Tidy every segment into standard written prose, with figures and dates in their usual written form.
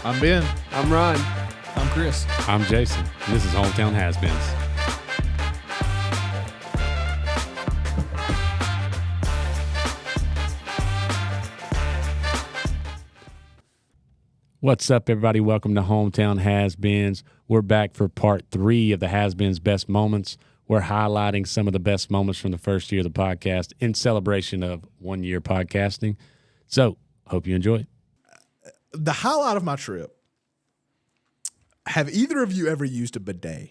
I'm Ben. I'm Ron. I'm Chris. I'm Jason, and this is Hometown Has-Beens. What's up, everybody? Welcome to Hometown Has-Beens. We're back for part 3 of the Has-Beens Best Moments. We're highlighting some of the best moments from the first year of the podcast in celebration of 1 year podcasting. So, hope you enjoy it. The highlight of my trip. Have either of you ever used a bidet?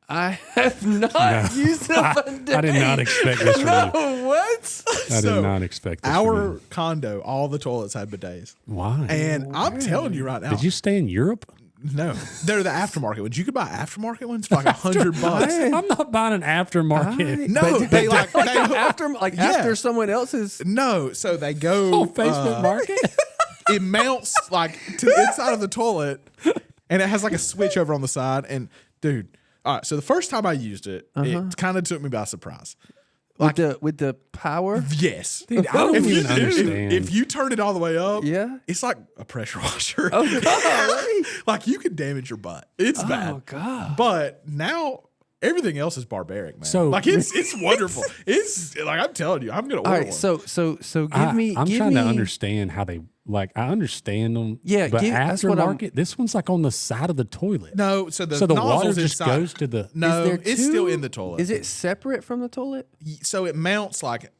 I have not used a bidet. I did not expect this from you. What? I did not expect this from Our you. condo, all the toilets had bidets. Why? And I'm telling you right now. Did you stay in Europe? No. They're the aftermarket ones. You could buy aftermarket ones for like $100. I'm not buying an aftermarket. No, they After someone else's. No, so they go Oh, Facebook Market? It mounts like to the inside of the toilet, and it has like a switch over on the side. And dude, all right. So the first time I used it, it kind of took me by surprise. Like with the power? Yes, Dude, I don't even understand. If you turn it all the way up, Yeah. it's like a pressure washer. Oh, God. Like you could damage your butt. It's bad. Oh, God. But now everything else is barbaric, man. So- like it's wonderful. It's like I'm telling you, I'm gonna order All right, one. so give me. I'm give trying me, to understand how they I understand them. Yeah, but that's what I'm- aftermarket, this one's like on the side of the toilet. No, so the water nozzle's just inside. goes to the. No, Is there it's still two? in the toilet. Is it separate from the toilet? So it mounts like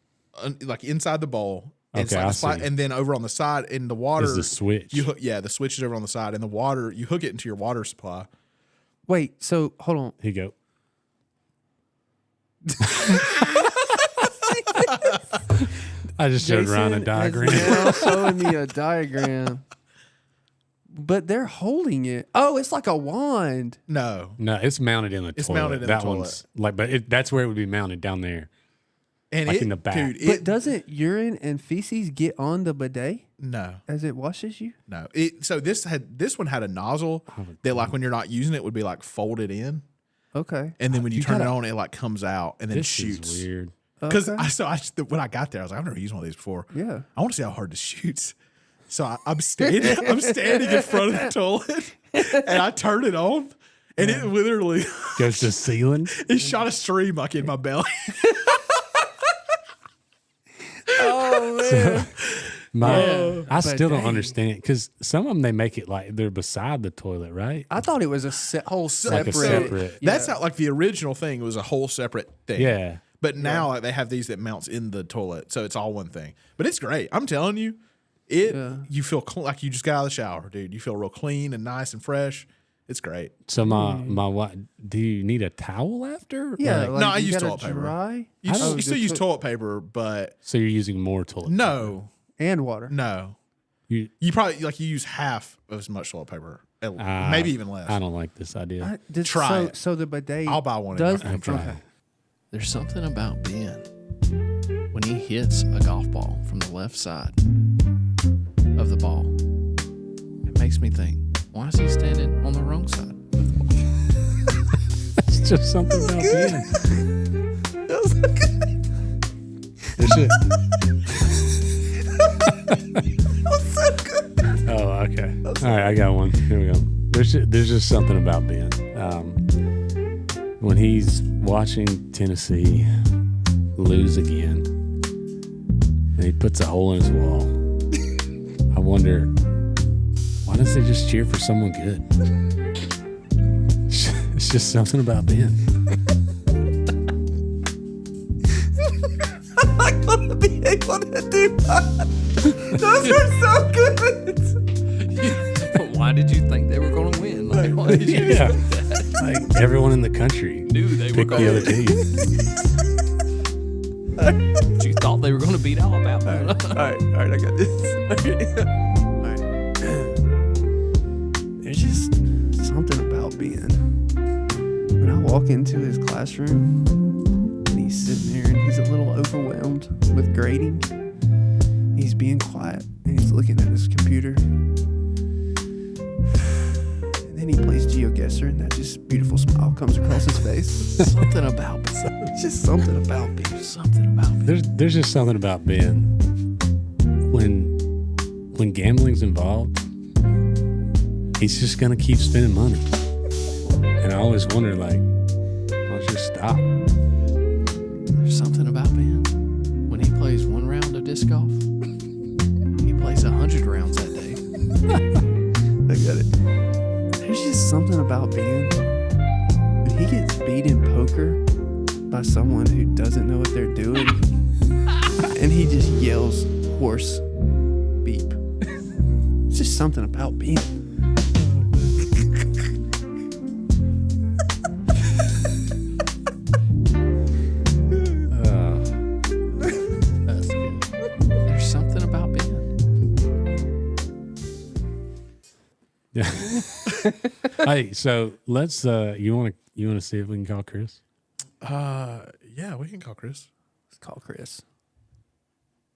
inside the bowl. It's Okay, like I the spot, see. and then over on the side in the water Is the switch. You hook, the switch is over on the side, and the water you hook it into your water supply. Wait, so hold on. Here you go. I just showed Ryan a Jason diagram. is now showing me a diagram. But they're holding it. Oh, it's like a wand. No, No, it's mounted in the It's toilet. mounted in the that toilet. one's like, but that's where it would be mounted down there. and Like it, in the back. dude. But doesn't urine and feces get on the bidet No, as it washes you? no. So this one had a nozzle that like when you're not using it would be like folded in, Okay. and then when you You turn it gotta- on, it like comes out and then This shoots. is weird. Because Okay. when I got there, I was like, I've never used one of these before. Yeah. I want to see how hard this shoots. So I'm standing in front of the toilet, and I turn it on, and it literally Goes to ceiling. it shot a stream like in my belly. Oh, man. I still don't dang. understand because some of them they make it like they're beside the toilet, right? I thought it was a whole Like separate. a separate- That's how like the original thing was a whole separate thing. Yeah. But now like, they have these that mounts in the toilet, so it's all one thing. But it's great. I'm telling you, you feel like you just got out of the shower, dude. You feel real clean and nice and fresh. It's great. So my wife, do you need a towel after? Yeah. Like, Like, No, I you use gotta toilet paper. Dry You Oh, still the use to- toilet paper, but so you're using more toilet. no, and water. no. You, You probably like you use half as much toilet paper, maybe even less. I don't like this idea. Try it. So the bidet. I'll buy one. Does in my Okay. okay. There's something about Ben when he hits a golf ball from the left side of the ball. It makes me think, why is he standing on the wrong side? It's just something about being. Oh, okay. All right, I got one. Here we go. There's just something about Ben. When he's watching Tennessee lose again, and he puts a hole in his wall, I wonder, why doesn't he just cheer for someone good? It's just something about Ben. I want to be able to do that. Those are so good. Why did you think they were going to win? Like, why did you Yeah. Like everyone in the country knew they were picked going the other to team. You thought they were going to beat Alabama. All right, I got this. All right. There's just something about Ben. When I walk into his classroom, and he's sitting there, and he's a little overwhelmed with grading. He's being quiet, and he's looking at his computer. And then he plays GeoGuessr, and that just beautiful smile comes across his face. Something about Ben. It's just something about Ben. Something about Ben. There's just something about Ben when gambling's involved. he's just gonna keep spending money. And I always wonder, like, why don't you just stop? There's something about Ben. When he plays one round of disc golf, he plays 100 rounds that day. I got it. There's just something about Ben. When he gets beat in poker by someone who doesn't know what they're doing, and he just yells horse beep. It's just something about Ben. That's good. There's something about Ben. Yeah. Hey, so let's. You want to see if we can call Chris? Yeah, we can call Chris. Let's call Chris.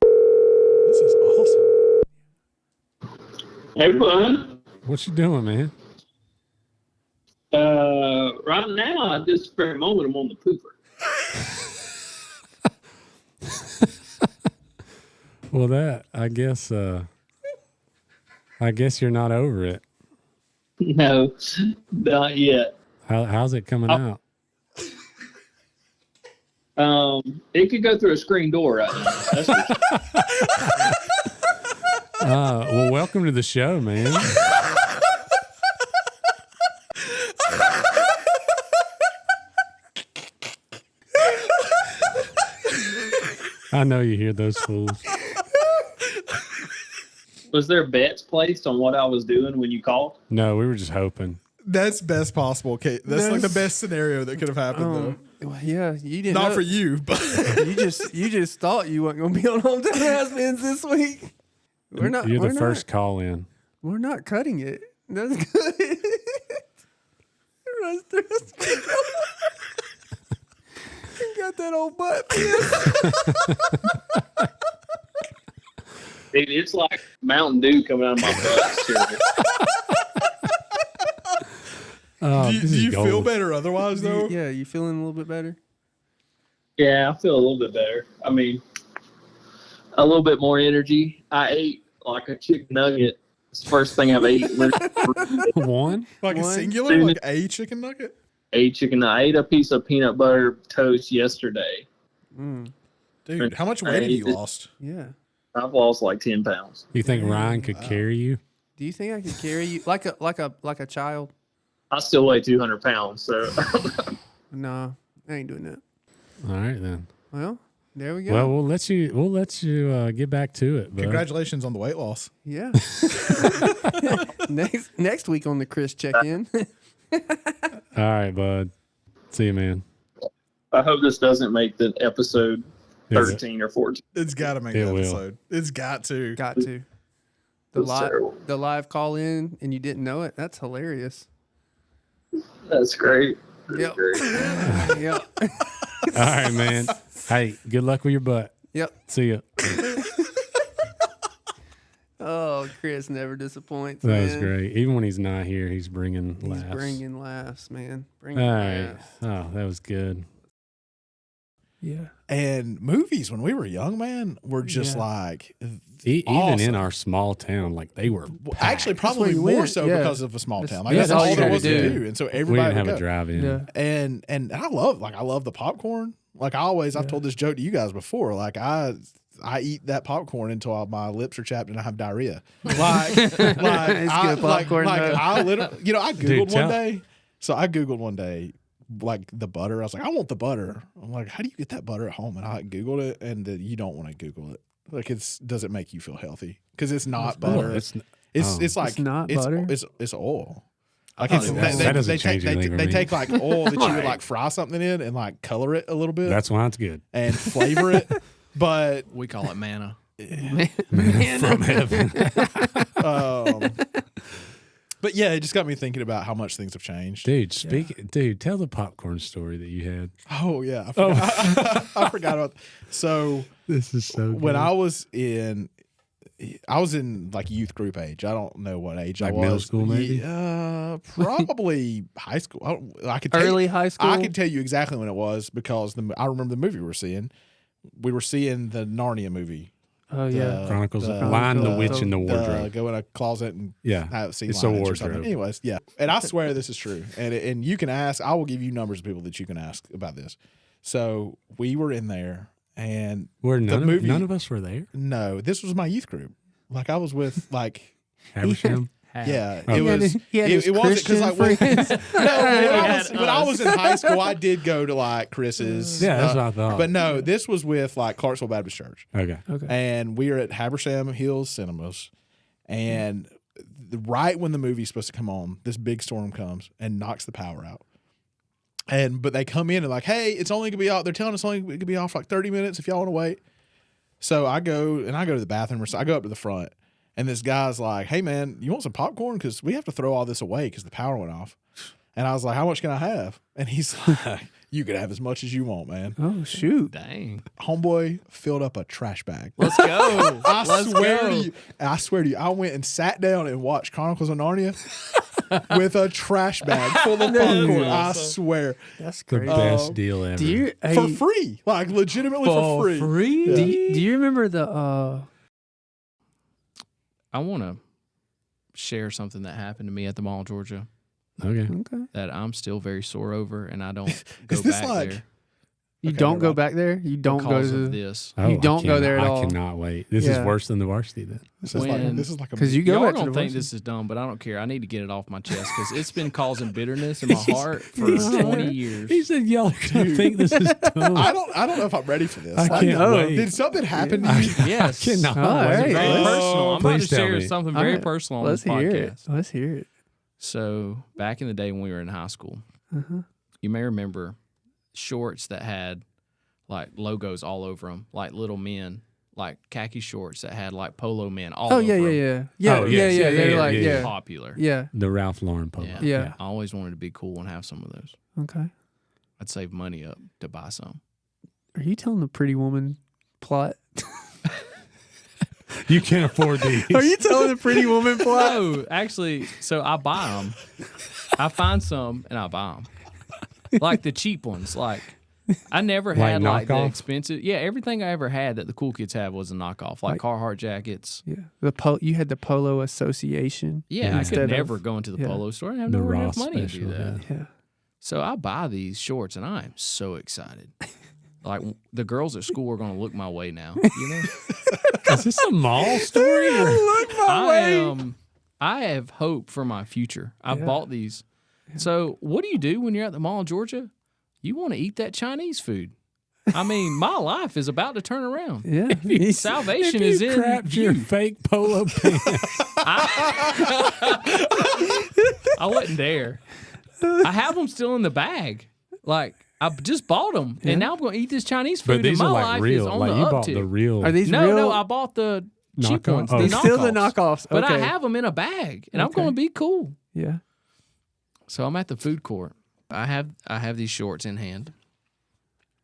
This is awesome. Hey, bud. What you doing, man? Right now, at this very moment, I'm on the pooper. Well, that I guess you're not over it. No, not yet. How's it coming out? It could go through a screen door right now. That's for sure. Well, welcome to the show, man. I know you hear those fools. Was there bets placed on what I was doing when you called? No, we were just hoping. That's best possible. Okay, that's like the best scenario that could have happened, Well, yeah, you didn't. though. Not know. for you, but You just thought you weren't going to be on Hometown Has-Beens this week. We're not. You're we're the first call in. We're not cutting it. That's good. It runs through the screen. You got that old butt. Dude, it's like Mountain Dew coming out of my butt. Seriously. Oh, do you feel better otherwise, though? Yeah, you feeling a little bit better? Yeah, I feel a little bit better. I mean, a little bit more energy. I ate like a chicken nugget. It's the first thing I've eaten. One? Like a One? singular, like a chicken nugget? I ate a piece of peanut butter toast yesterday. Dude, how much weight have you lost? Yeah. I've lost like 10 pounds. You think Ryan could carry you? Do you think I could carry you like a child? I still weigh 200 pounds, so No, I ain't doing that. All right then. Well, there we go. Well, we'll let you get back to it. Bud. Congratulations on the weight loss. Yeah. next week on the Chris check-in. All right, bud. See you, man. I hope this doesn't make the episode Is it? 13 or 14. It's got to make It the will. episode. It's got to. Got to. That's terrible. The live call in and you didn't know it. That's hilarious. That's great. Yep. Great. Yep. All right, man. Hey, good luck with your butt. Yep. See ya. Oh, Chris never disappoints. That was man. great. Even when he's not here, he's bringing He's laughs. bringing laughs, man. All Bringing right. laughs. Oh, that was good. Yeah. And movies when we were young, man, were just like Even awesome. in our small town, like they were Actually, where probably you more went, so yeah. because of a small town. Like Yeah, that's all you there had was to to do. do, and so we everybody didn't have would a go. drive-in. Yeah. And I love the popcorn. Like I've told this joke to you guys before. Like I eat that popcorn until my lips are chapped and I have diarrhea. Like It's good popcorn, Like though. I literally, I googled Dude, one day. So I googled one day, like the butter. I was like, I want the butter. I'm like, how do you get that butter at home? And I googled it, and you don't want to Google it. Like does it make you feel healthy? Because it's not butter. Well, It's oh. like It's not butter? It's oil. Like thought it's, it was. That doesn't change they anything for they me. take like oil that you would like fry something in and like color it a little bit That's why it's good. and flavor it. But We call it manna. From heaven. but yeah, it just got me thinking about how much things have changed. Dude, tell the popcorn story that you had. Oh yeah, I forgot, I forgot about. So This is so good. when I was in like youth group age. I don't know what age I Like was. middle school, maybe? Probably high school. I could tell Early you, high school. I can tell you exactly when it was because I remember the movie we were seeing. We were seeing the Narnia movie. Oh yeah. Chronicles the- of Lion, the the- Witch, and the Wardrobe. Go in a closet and Yeah. see It's a lions or something. wardrobe. Anyways, yeah. And I swear this is true. And you can ask. I will give you numbers of people that you can ask about this. So we were in there, and Where movie- none of us were there. no, this was my youth group. Like I was with like. Habersham. Yeah, Oh. it was. He had his It wasn't because like Christian friends. when I was in high school, I did go to like Chris's. Yeah, that's what I thought. But no, this was with like Clarksville Baptist Church, Okay. Okay. and we were at Habersham Hills Cinemas, and right when the movie's supposed to come on, this big storm comes and knocks the power out. But they come in and like, hey, it's only gonna be out. They're telling us only gonna be off for like 30 minutes if y'all want to wait. So I go to the bathroom, or so I go up to the front. And this guy's like, hey, man, you want some popcorn? Because we have to throw all this away because the power went off. And I was like, how much can I have? And he's like, you can have as much as you want, man. Oh shoot. Dang. Homeboy filled up a trash bag. Let's go. I swear to you, I went and sat down and watched Chronicles of Narnia with a trash bag full of popcorn. I swear. That's The crazy. best deal ever. Do you For free. Like, legitimately for free. Yeah. do you remember the I want to share something that happened to me at the mall, Georgia, Okay. okay. that I'm still very sore over, and I don't go Is this back like- there You Okay, don't never go mind. back there? You don't go because to of this. Oh, You don't go there at all. I cannot wait. This Yeah. is worse than the varsity then. This is like a because you go Y'all back to don't the think varsity. this is dumb, but I don't care. I need to get it off my chest because it's been causing bitterness in my heart for He's- 20 years. He said, y'all are going to think this is dumb. I don't know if I'm ready for this. I Like, can't know. wait. did something happen to you? Yes. I cannot. All wait. right. Very Let's- personal. I'm about to Please tell share me. something All very right. personal on Let's this hear podcast. it. Let's hear it. So back in the day when we were in high school, Uh-huh. you may remember shorts that had like logos all over them, like little men, like khaki shorts that had like polo men all Oh over yeah, yeah, them. yeah, yeah, Oh, yeah, yes. yeah. Yeah, They're yeah, like, yeah, yeah, Popular. yeah. The Ralph Lauren polo. Yeah. Yeah. I always wanted to be cool and have some of those. Okay. I'd save money up to buy some. Are you telling the Pretty Woman plot? You can't afford these. Are you telling the Pretty Woman plot? No, actually, so I buy them. I find some and I buy them. Like the cheap ones. Like I never had like the knockoff? expensive. Yeah, everything I ever had that the cool kids have was a knockoff. Like Carhartt jackets. Yeah, you had the Polo Association. Yeah, I instead could of- never go into the yeah. polo store and have The nowhere enough Ross money to special, do that. yeah. Yeah. So I buy these shorts and I am so excited. Like the girls at school are going to look my way now. You know, Is this a mall story? Or? I have hope for my future. I Yeah. bought these. So what do you do when you're at the mall in Georgia? You want to eat that Chinese food. I mean, my life is about to turn around. Yeah. Salvation If is you in crapped your you. fake polo pants. I wasn't there. I have them still in the bag. Like I just bought them, Yeah. and now I'm going to eat this Chinese food. But these and my are like life real. is on Like the you bought uptick. the real. Are these No, real? no, I bought the cheap Knockoff? ones. Oh. The These still the knockoffs. knockoffs. But I Okay. have them in a bag, and I'm Okay. going to be cool. Yeah. So I'm at the food court. I have these shorts in hand.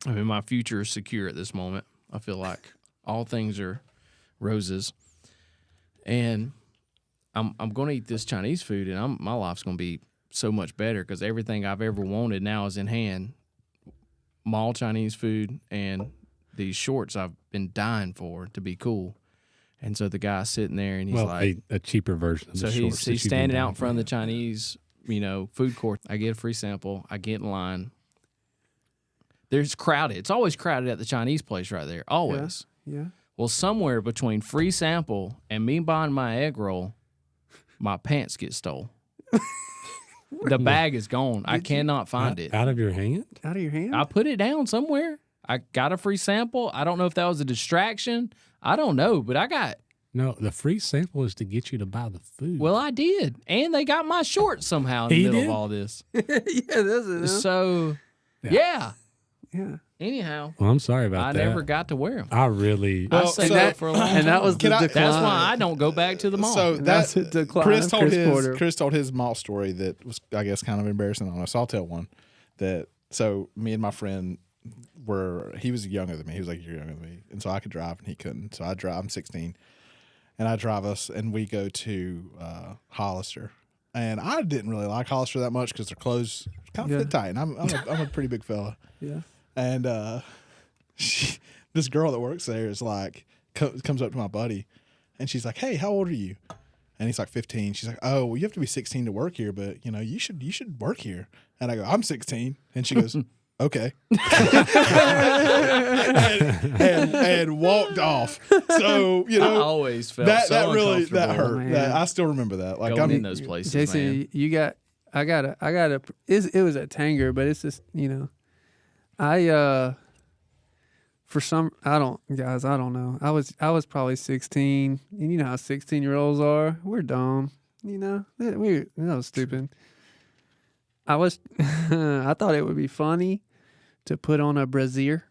I mean, my future is secure at this moment. I feel like all things are roses, and I'm going to eat this Chinese food, and my life's going to be so much better because everything I've ever wanted now is in hand. Mall Chinese food and these shorts I've been dying for to be cool. And so the guy's sitting there, and he's like, a cheaper version of so the shorts. he's standing out in front of the Chinese, food court. I get a free sample. I get in line. There's crowded. It's always crowded at the Chinese place right there. Always. Yeah. Well, somewhere between free sample and me buying my egg roll, my pants get stole. The bag is gone. I cannot find it. Out of your hand? Out of your hand? I put it down somewhere. I got a free sample. I don't know if that was a distraction. I don't know, but I got. No, the free sample is to get you to buy the food. Well, I did, and they got my shorts somehow in the He middle did? of all this. yeah, that's it. So, Yeah. Yeah. Anyhow, Well, I'm sorry about I that. never got to wear them. I really. I Well, saved so up that- for a long And that time. was the Can I- decline. That's why I don't go back to the mall. So And that's that's the decline Chris of told Chris Porter. Chris told his mall story that was, I guess, kind of embarrassing on us. I'll tell one. So me and my friend he was younger than me. He was like a year younger than me, and so I could drive and he couldn't. So I drive. I'm 16, and I drive us, and we go to Hollister. And I didn't really like Hollister that much because their clothes kind of fit tight, and I'm a pretty big fella. Yeah. And this girl that works there is like, comes up to my buddy, and she's like, "Hey, how old are you?" And he's like 15. She's like, "Oh, well, you have to be 16 to work here, but you should work here." And I go, "I'm 16," and she goes, "Okay," and walked off. So I always felt that so really that uncomfortable hurt. man. I still remember that. Like going in those places, Jason, man. I got a. It was a Tanger, but it's just I don't know. I was probably 16, and you know how 16-year-olds are. We're dumb, that was stupid. I thought it would be funny to put on a brassiere.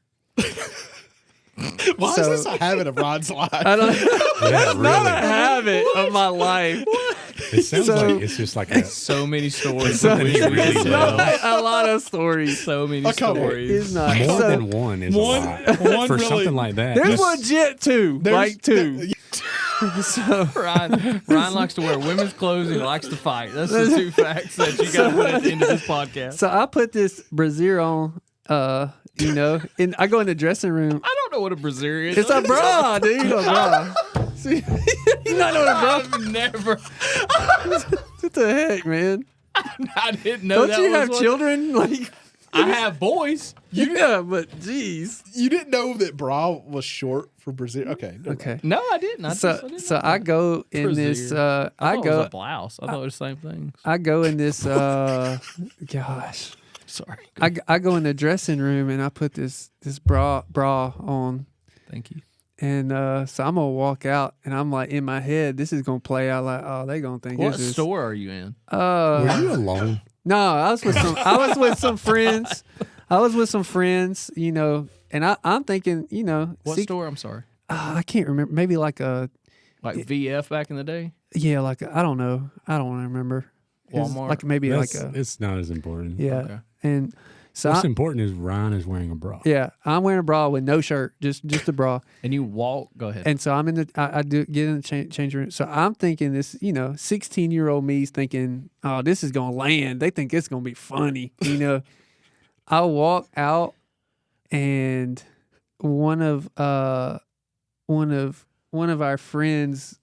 Why is this a habit of Rod's life? I don't. Yeah, Not a really. habit of my life. It sounds So- like it's just like a. So many stories. So- that we It's really not- tell. A lot of stories. So many Oh, come on. stories. It's not. More So- than one is one- a lot. one For really- something like that. There's just- legit two, like two. So Ryan likes to wear women's clothes and he likes to fight. That's the two facts that you got to put at the end of this podcast. So I put this brassiere on, and I go in the dressing room. I don't know what a brassiere is. It's a bra, dude. A bra. See, you not know what a bra? I've never. What the heck, man? I didn't know Don't that you was have what- children? Like, I have boys. yeah, but jeez. You didn't know that bra was short for Brazil? Okay. never mind. Okay. No, I didn't. I didn't So know I that. go in this. Brassiere. I thought it was go. a blouse. I thought it was the same thing. I go in this. Gosh. Sorry. I go in the dressing room and I put this bra on. Thank you. And so I'm gonna walk out, and I'm like in my head, this is gonna play out like, oh, they gonna think What this is. store are you in? Were you alone? No, I was with some friends. I was with some friends, and I'm thinking, What store? I'm sorry. I can't remember. Maybe like a Like VF back in the day? I don't know. I don't remember. It was Walmart? like maybe like a It's not as important. yeah. Okay. And so What's important is Ryan is wearing a bra. yeah, I'm wearing a bra with no shirt, just a bra. And you walk. Go ahead. And so I'm in the, I do get in the change room. So I'm thinking this, 16-year-old me's thinking, oh, this is gonna land. They think it's gonna be funny, I walk out, and one of our friends,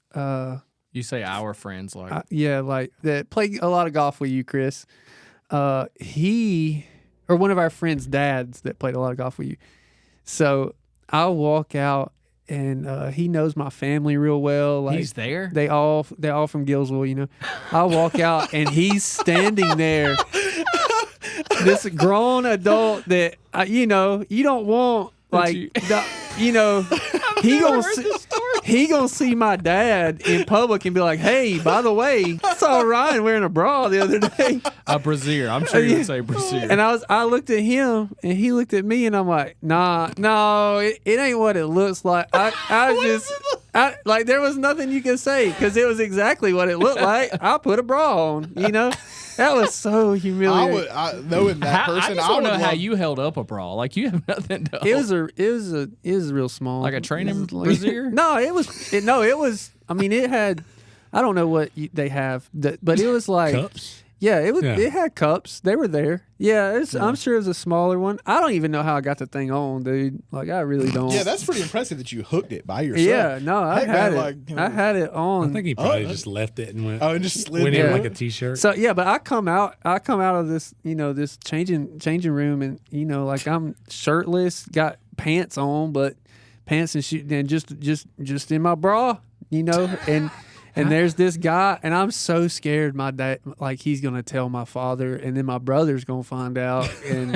you say our friends like like that play a lot of golf with you, Chris. Or one of our friends' dads that played a lot of golf with you. So I'll walk out, and he knows my family real well. Like he's there. they're all from Gillsville, I'll walk out, and he's standing there. This grown adult that you don't want, like he gonna see my dad in public and be like, hey, by the way, I saw Ryan wearing a bra the other day. A brassiere. I'm sure you would say brassiere. And I looked at him, and he looked at me, and I'm like, nah, no, it ain't what it looks like. Like there was nothing you could say because it was exactly what it looked like. I put a bra on, That was so humiliating. Knowing that person, I just I want would to know how love- you held up a bra. Like you have nothing to. It was real small, Like a training It was like- brassiere? No, it was. I mean, it had. I don't know what they have, but it was like Cups? Yeah, it was. Yeah. It had cups. They were there. Yeah, I'm sure it was a smaller one. I don't even know how I got the thing on, dude. Like I really don't. Yeah, that's pretty impressive that you hooked it by yourself. Yeah, no, I Hey, had man, it. like, I had it on. I think he probably just left it and went. Oh, and just slid went in in. like a t-shirt. So yeah, but I come out of this, this changing room, and like I'm shirtless, got pants on, but pants and shoes, and just in my bra, and there's this guy, and I'm so scared my dad, like he's gonna tell my father, and then my brother's gonna find out, and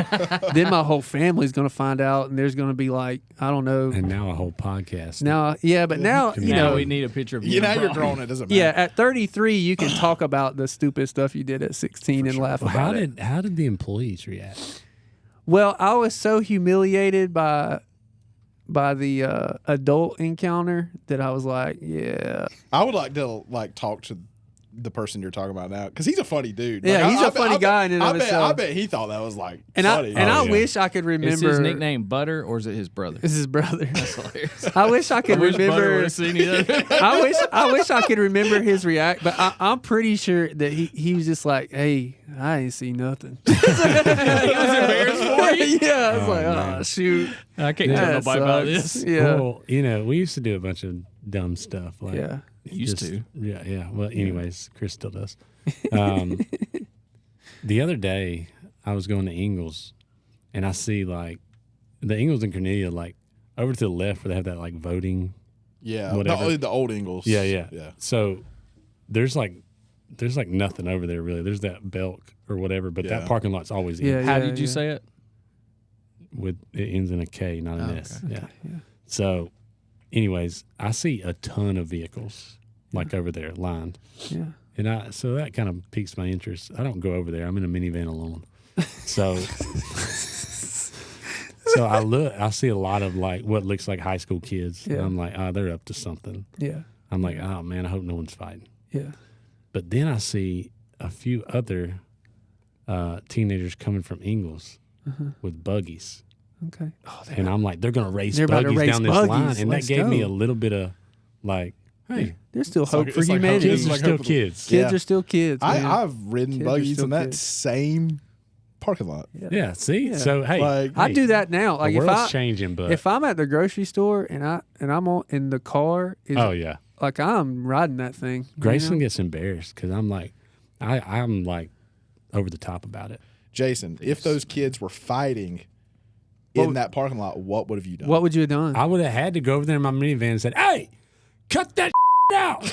then my whole family's gonna find out, and there's gonna be like, I don't know. and now a whole podcast. Now, yeah, but now, Now we need a picture of you. Now in a you're bra. grown. It doesn't matter. yeah, at 33, you can talk about the stupid stuff you did at 16 and laugh Well, about it. how did the employees react? Well, I was so humiliated by the adult encounter that I was like, yeah. I would like to talk to the person you're talking about now because he's a funny dude. Yeah, Like, he's a funny guy in and of I himself. bet he thought that was like And funny. I yeah. wish I could remember. Is his nickname Butter or is it his brother? It's his brother. That's hilarious. I wish I could I wish Butter remember. would have seen you. I wish I could remember his react, but I'm pretty sure that he was just like, hey, I ain't see nothing. He was embarrassed for you. Yeah, I was Oh, like, man. oh shoot. I can't tell That nobody about sucks. this. Yeah. Well, we used to do a bunch of dumb stuff. Like, Yeah. Used to. Yeah. Well, anyways, Chris still does. The other day, I was going to Ingles, and I see like the Ingles in Cornelia, like over to the left where they have that like voting. Yeah, Whatever. the old Ingles. Yeah. yeah. So there's like nothing over there really. There's that Belk or whatever, but Yeah. that parking lot's always Yeah. in. How did you say it? With it ends in a K, not an Oh, S. okay. Yeah. Yeah. So, anyways, I see a ton of vehicles like over there lined. Yeah. And so that kind of piques my interest. I don't go over there. I'm in a minivan alone. So so I see a lot of like what looks like high school kids. Yeah. And I'm like, oh, they're up to something. Yeah. I'm like, oh man, I hope no one's fighting. Yeah. But then I see a few other teenagers coming from Ingles with buggies. Okay. And I'm like, they're gonna race They're about to buggies race down this buggies. line. And Let's that gave me go. a little bit of like, hey, There's still It's hope like- for it's like hope. humanity. kids It's are like still hope for the- kids. Kids Yeah. are still kids. Man. I've ridden Kids are buggies still in that kids. same parking lot. Yeah, see? Yeah. So hey, Like, I hey, do that now. Like the if world's I changing, but if I'm at the grocery store and I'm on in the car, is oh yeah. like I'm riding that thing. you Grayson know? gets embarrassed because I'm like I'm like over the top about it. Jason, if those kids were fighting in that parking lot, what would have you done? What would you have done? I would have had to go over there in my minivan and said, hey, cut that out.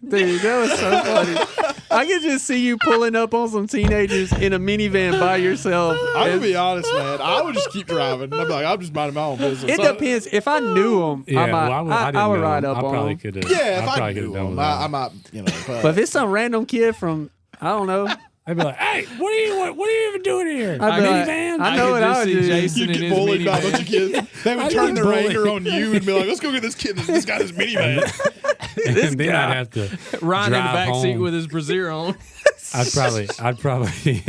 Dude, that was so funny. I could just see you pulling up on some teenagers in a minivan by yourself. I'm gonna And be honest, man. I would just keep driving. I'd be like, I'm just minding my own business. it depends. If I knew them, Yeah, I might. well, I, I would didn't ride know up him. I on probably them. could have. Yeah, if I probably knew could have done them, without. I might, But if it's some random kid from, I don't know, I'd be like, hey, what are you even doing here? I'd be like, Minivan? I know could what just I would see do. Jason you'd in get his bullied by a bunch of minivan. kids. They would I turn get their bullied. anger on you and be like, let's go get this kid. This guy in his minivan. and then I'd have to Ryan in the drive back seat home. with his brassiere on. I'd probably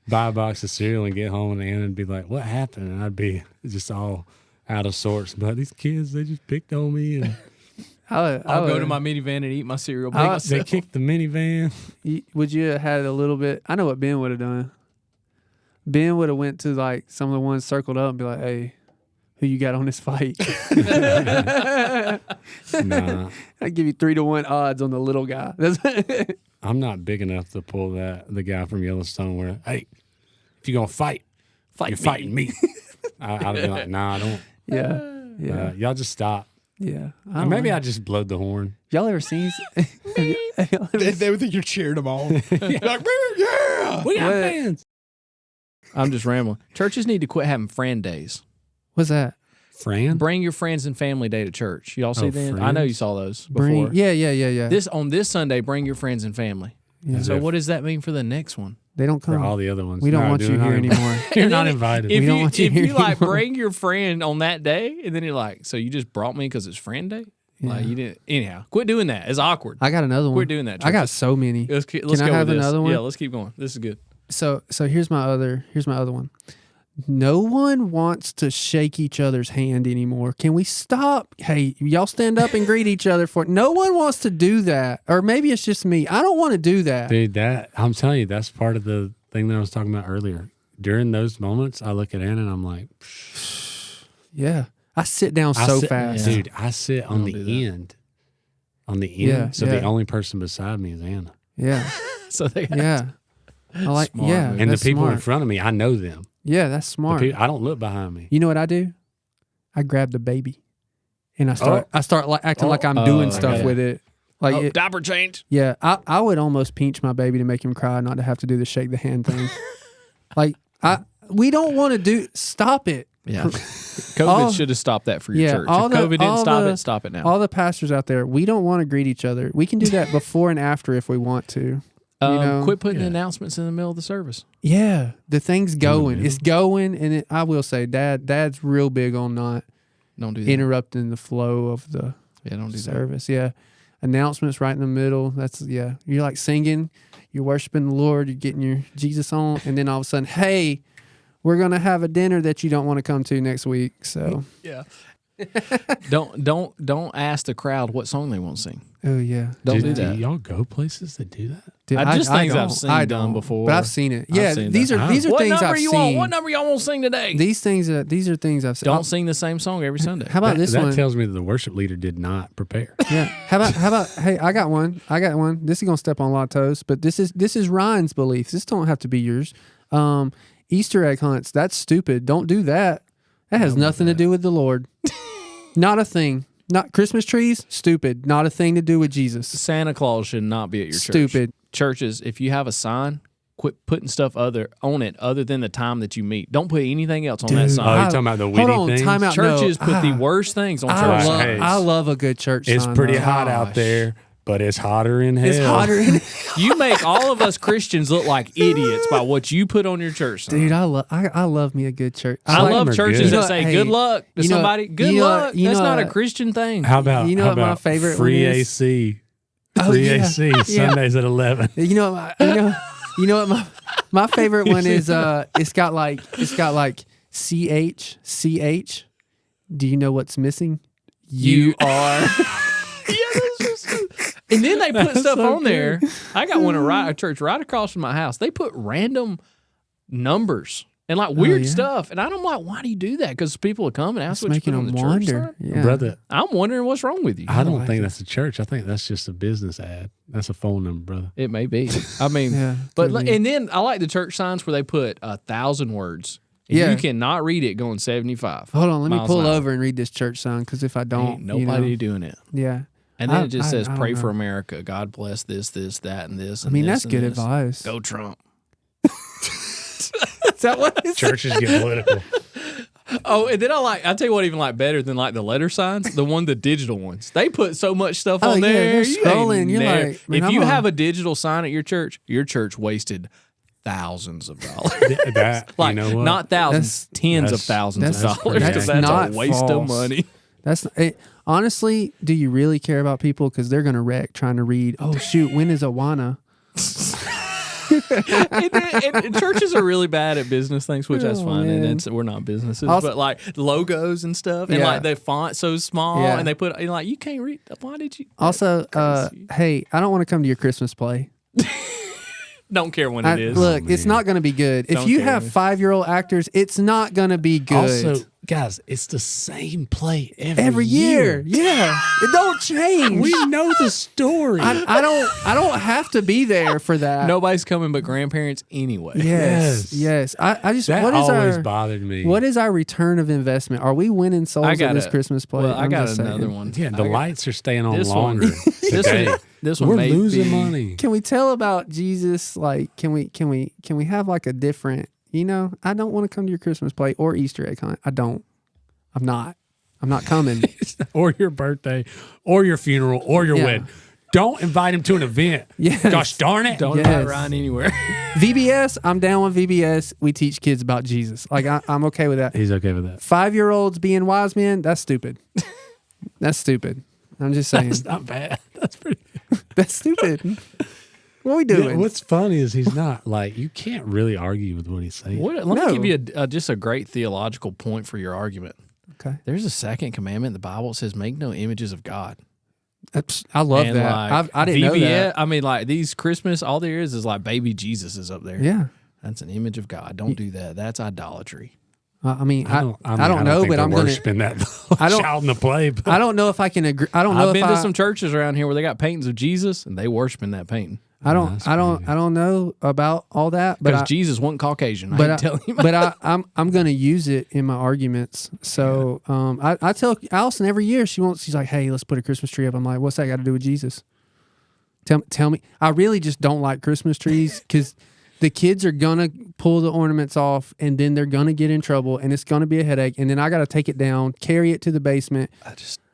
buy a box of cereal and get home, and Anna would be like, "What happened?" And I'd be just all out of sorts. But these kids, they just picked on me, and I'll go to my minivan and eat my cereal by they myself. kicked the minivan. Would you have had a little bit? I know what Ben would have done. Ben would have went to like some of the ones circled up and be like, "Hey, who you got on this fight?" Nah, I'd give you 3-1 odds on the little guy. I'm not big enough to pull the guy from Yellowstone where, hey, if you're gonna fight you're fighting me. I'd be like, nah, I don't. Yeah. Y'all just stop. Yeah. Or maybe I just blowed the horn. Y'all ever seen? They would think you're cheering them on. You're like, yeah. We got What? fans. I'm just rambling. Churches need to quit having friend days. What's that? Fran? Bring your friends and family day to church. Y'all see Oh, them? I know friends? you saw those before. Yeah. This Sunday, bring your friends and family. Yeah. So Yeah. what does that mean for the next one? They don't For come. all the other ones. We don't No, want dude, you not here invited. anymore. You're And not then invited. If We don't you, want you if here you like anymore. bring your friend on that day, and then you're like, so you just brought me because it's friend day? Like Yeah. you didn't. Anyhow, quit doing that. It's awkward. I got another one. Quit doing that. I got churches. so many. Let's Can go I have with this. another one? Yeah, let's keep going. This is good. So here's my other one. No one wants to shake each other's hand anymore. Can we stop? Hey, y'all stand up and greet each other for it. No one wants to do that. Or maybe it's just me. I don't want to do that. Dude, I'm telling you, that's part of the thing that I was talking about earlier. During those moments, I look at Anna and I'm like, Yeah. I sit down I so sit- fast. Dude, I sit on don't do the that. end. On the end. Yeah, So yeah. the only person beside me is Anna. Yeah. So they got Yeah. I like Smart, yeah. man. And the that's people in smart. front of me, I know them. Yeah, that's The smart. I don't look behind me. You know what I do? I grab the baby, and I start acting like I'm doing Oh, stuff okay. with it. Like oh, it, diaper change. yeah, I would almost pinch my baby to make him cry, not to have to do the shake the hand thing. We don't want to do. Stop it. Yeah. COVID All- should have stopped that for your Yeah, church. If all the- COVID didn't all stop the- it, stop it now. All the pastors out there, we don't want to greet each other. We can do that before and after if we want to. know? Quit putting Yeah. announcements in the middle of the service. Yeah, the thing's going. Mhm. It's going, and I will say, Dad's real big on not Don't do that. interrupting the flow of the Yeah, don't do that. service. Yeah. Announcements right in the middle. That's You're like singing, you're worshiping the Lord, you're getting your Jesus on, and then all of a sudden, hey, we're gonna have a dinner that you don't want to come to next week. So Yeah. Don't ask the crowd what song they want to sing. oh yeah, Don't do do that. y'all go places that do that? Dude, Things I've don't. seen I done don't, before. but I've seen it. Yeah, seen these that. are these are What things number I've you seen. want? What number y'all want to sing today? These are things I've seen. Don't sing the same song every Sunday. How about this that one? tells me that the worship leader did not prepare. Yeah. How about? Hey, I got one. This is gonna step on a lot of toes, but this is Ryan's beliefs. This don't have to be yours. Easter egg hunts. That's stupid. Don't do that. That has nothing to do with the Lord. Not a thing. Not Christmas trees. Stupid. Not a thing to do with Jesus. Santa Claus should not be at your church. Stupid. Churches, if you have a sign, quit putting stuff other than the time that you meet. Don't put anything else on that Dude, sign. Oh, you're talking about the witty hold on, things? time out. Churches No, put the worst things on church love- signs. I love a good church It's sign, pretty though. hot out there, but it's hotter in hell. It's hotter. You make all of us Christians look like idiots by what you put on your church sign. Dude, I love me a good church. I Some love are churches good. that You know, say hey, good luck to you know- somebody. Good you know- luck. you That's know, not a Christian thing. How about You know how what my about favorite free one is? AC? Oh, Free yeah. AC Yeah. Sundays at 11. You know what my favorite one is. It's got like CH. Do you know what's missing? You are. And then they put stuff so on there. I got one at a church right across from my house. They put random numbers and like weird yeah? stuff. And I'm like, why do you do that? Because people will come and ask It's what you put making on them the church wonder. sign. Yeah. Brother, I'm wondering what's wrong with you. I don't like think it. that's a church. I think that's just a business ad. That's a phone number, brother. It may be. I mean, Yeah, but could be. and then I like the church signs where they put 1,000 words. And Yeah. you cannot read it going 75. Hold on, let me miles pull an hour. over and read this church sign because if I don't, Ain't nobody you know, doing it. yeah. And then I- it just I- says, I don't pray for know. America. God bless this, that, and this. I And mean, this that's and good this. advice. Go Trump. Is that what it is? Churches get political. Oh, and then I tell you what, even like better than like the letter signs, the digital ones. They put so much stuff Oh, on yeah, there. they're You ain't scrolling. You're never- like, man, if I'm you on- have a digital sign at your church wasted thousands of dollars. That, Like you know what? not thousands, tens of that's- thousands of that's dollars. pretty Because that's not a waste of false. money. That's honestly, do you really care about people? Because they're gonna wreck trying to read. Oh shoot, when is Awana? and churches are really bad at business things, which that's Oh, fine. man. And we're not businesses, Also- but like logos and stuff, and Yeah. like the font so small, Yeah. and they put like you can't read. Why did you? Also, crazy. hey, I don't want to come to your Christmas play. Don't care when it is. Look, it's not going to be good. If Don't you care. have 5-year-old actors, it's not going to be good. Also, guys, it's the same play every year. Yeah, it don't change. We know the story. I don't have to be there for that. Nobody's coming but grandparents anyway. Yes. I just that what is always our bothered me. what is our return of investment? Are we winning souls I at got this Christmas play? Well, I I'm got just another saying. one. Yeah, the I got- lights are staying on This one- longer today. This one We're may losing be- money. Can we tell about Jesus? Like, can we have like a different? You know, I don't want to come to your Christmas play or Easter egg hunt. I don't. I'm not coming. Or your birthday, or your funeral, or your Yeah. wedding. Don't invite him to an event. Yes. Gosh darn it. Don't Yes. invite Ryan anywhere. VBS, I'm down with VBS. We teach kids about Jesus. Like I'm okay with that. He's okay with that. 5-year-olds being wise men, that's stupid. That's stupid. I'm just saying. That's not bad. That's pretty That's stupid. What are we Yeah, doing? what's funny is he's not like you can't really argue with what he's saying. Let No. me give you just a great theological point for your argument. Okay. There's a second commandment in the Bible that says, "Make no images of God." I love And, that. like, I didn't know VBS that. I mean, like these Christmas, all there is like baby Jesus is up there. Yeah. That's an image of God. Don't do that. That's idolatry. I mean, I don't think know, but they're I'm gonna. worshiping that I don't- child in the play. But I don't know if I can agree. I don't know I've if been to I. some churches around here where they got paintings of Jesus and they worshiping that painting I don't. that's I don't. crazy. I don't know about all that. But because I, Jesus wasn't Caucasian. I but ain't telling you. but I'm gonna use it in my arguments. So I tell Allison every year she's like, hey, let's put a Christmas tree up. I'm like, what's that got to do with Jesus? Tell me. I really just don't like Christmas trees because the kids are gonna pull the ornaments off and then they're gonna get in trouble and it's gonna be a headache and then I got to take it down, carry it to the basement.